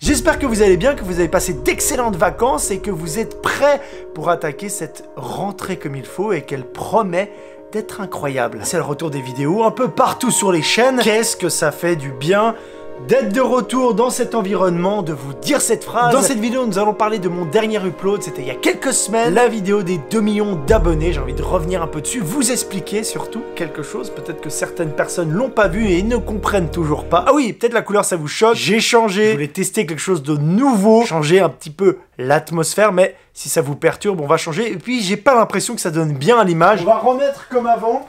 J'espère que vous allez bien, que vous avez passé d'excellentes vacances et que vous êtes prêts pour attaquer cette rentrée comme il faut et qu'elle promet d'être incroyable. C'est le retour des vidéos un peu partout sur les chaînes. Qu'est-ce que ça fait du bien d'être de retour dans cet environnement, de vous dire cette phrase. Dans cette vidéo, nous allons parler de mon dernier upload, c'était il y a quelques semaines, la vidéo des 2 millions d'abonnés. J'ai envie de revenir un peu dessus, vous expliquer surtout quelque chose, peut-être que certaines personnes l'ont pas vu et ne comprennent toujours pas. Ah oui, peut-être la couleur ça vous choque, j'ai changé, je voulais tester quelque chose de nouveau, changer un petit peu l'atmosphère, mais si ça vous perturbe, on va changer. Et puis j'ai pas l'impression que ça donne bien à l'image. On va remettre comme avant.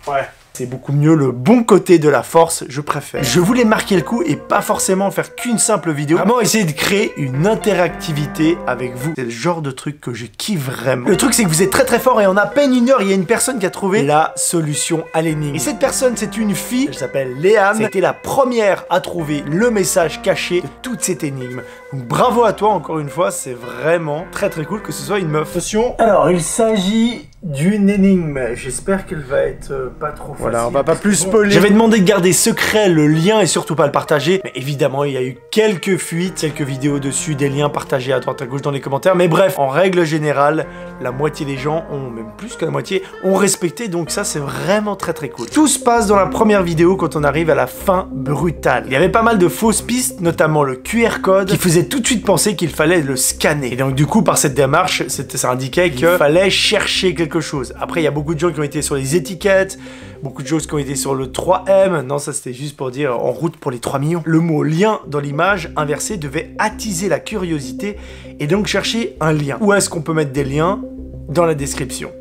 Ouais. C'est beaucoup mieux le bon côté de la force, je préfère. Je voulais marquer le coup et pas forcément faire qu'une simple vidéo. Vraiment essayer de créer une interactivité avec vous. C'est le genre de truc que je kiffe vraiment. Le truc c'est que vous êtes très fort et en à peine une heure, il y a une personne qui a trouvé la solution à l'énigme. Et cette personne, c'est une fille, elle s'appelle Léane. C'était la première à trouver le message caché de toute cette énigme. Donc bravo à toi encore une fois, c'est vraiment très cool que ce soit une meuf. Attention. Alors il s'agit d'une énigme. J'espère qu'elle va être pas trop facile. Voilà, on va pas plus spoiler. J'avais demandé de garder secret le lien et surtout pas le partager. Mais évidemment, il y a eu quelques fuites, quelques vidéos dessus, des liens partagés à droite à gauche dans les commentaires. Mais bref, en règle générale, la moitié des gens ont, même plus que la moitié, ont respecté. Donc ça, c'est vraiment très cool. Tout se passe dans la première vidéo quand on arrive à la fin brutale. Il y avait pas mal de fausses pistes, notamment le QR code, qui faisait tout de suite penser qu'il fallait le scanner. Et donc du coup, par cette démarche, ça indiquait qu'il fallait chercher quelque chose. Après, il y a beaucoup de gens qui ont été sur les étiquettes, beaucoup de choses qui ont été sur le 3M. Non, ça c'était juste pour dire en route pour les 3 millions. Le mot lien dans l'image inversée devait attiser la curiosité et donc chercher un lien. Où est-ce qu'on peut mettre des liens? Dans la description.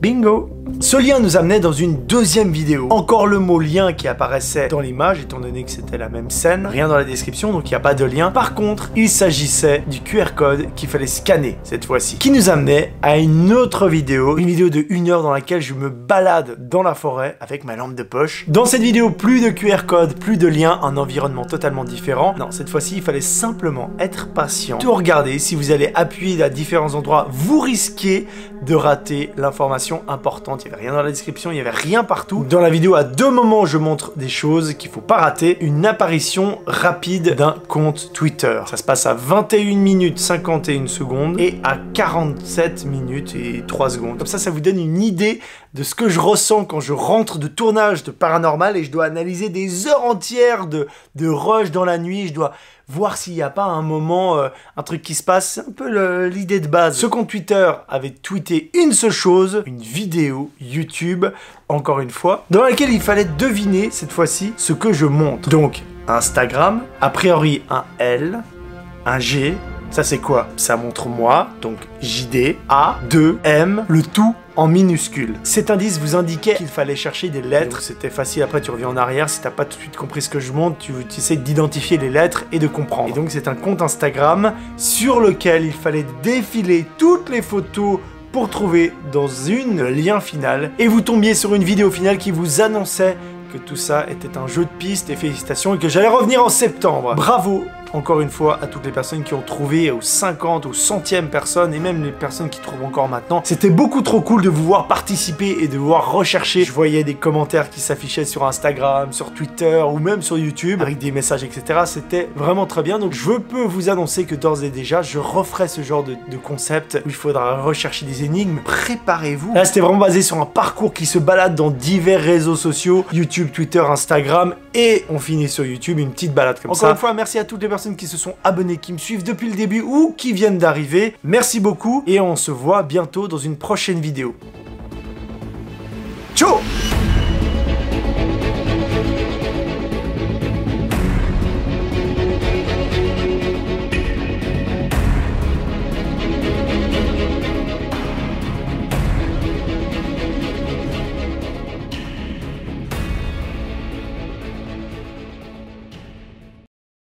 Bingo! Ce lien nous amenait dans une deuxième vidéo. Encore le mot lien qui apparaissait dans l'image, étant donné que c'était la même scène. Rien dans la description, donc il n'y a pas de lien. Par contre, il s'agissait du QR code qu'il fallait scanner cette fois-ci. Qui nous amenait à une autre vidéo. Une vidéo de 1 heure dans laquelle je me balade dans la forêt avec ma lampe de poche. Dans cette vidéo, plus de QR code, plus de lien, un environnement totalement différent. Non, cette fois-ci, il fallait simplement être patient. Tout regarder. Si vous allez appuyer à différents endroits, vous risquez de rater l'information importante. Il n'y avait rien dans la description, il n'y avait rien partout. Dans la vidéo, à 2 moments, je montre des choses qu'il faut pas rater. Une apparition rapide d'un compte Twitter. Ça se passe à 21 minutes 51 secondes et à 47 minutes et 3 secondes. Comme ça vous donne une idée de ce que je ressens quand je rentre de tournage de Paranormal et je dois analyser des heures entières de rush dans la nuit. Je dois voir s'il n'y a pas un moment, un truc qui se passe. C'est un peu l'idée de base. Ce compte Twitter avait tweeté une seule chose, une vidéo YouTube, encore une fois, dans laquelle il fallait deviner, cette fois-ci, ce que je montre. Donc, Instagram, a priori un L, un G, ça c'est quoi? Ça montre moi, donc JD, A, 2, M, le tout en minuscule. Cet indice vous indiquait qu'il fallait chercher des lettres. C'était facile, après tu reviens en arrière. Si t'as pas tout de suite compris ce que je montre, tu essaies d'identifier les lettres et de comprendre. Et donc c'est un compte Instagram sur lequel il fallait défiler toutes les photos pour trouver dans une lien final. Et vous tombiez sur une vidéo finale qui vous annonçait que tout ça était un jeu de pistes et félicitations et que j'allais revenir en septembre. Bravo encore une fois à toutes les personnes qui ont trouvé, aux 50, aux 100e personnes et même les personnes qui trouvent encore maintenant. C'était beaucoup trop cool de vous voir participer et de vous voir rechercher. Je voyais des commentaires qui s'affichaient sur Instagram, sur Twitter ou même sur YouTube avec des messages etc. C'était vraiment très bien. Donc je peux vous annoncer que d'ores et déjà je referai ce genre de concept où il faudra rechercher des énigmes. Préparez-vous. Là c'était vraiment basé sur un parcours qui se balade dans divers réseaux sociaux, YouTube, Twitter, Instagram et on finit sur YouTube, une petite balade comme ça. Encore une fois, merci à toutes les personnes qui se sont abonnés, qui me suivent depuis le début ou qui viennent d'arriver. Merci beaucoup et on se voit bientôt dans une prochaine vidéo. Ciao!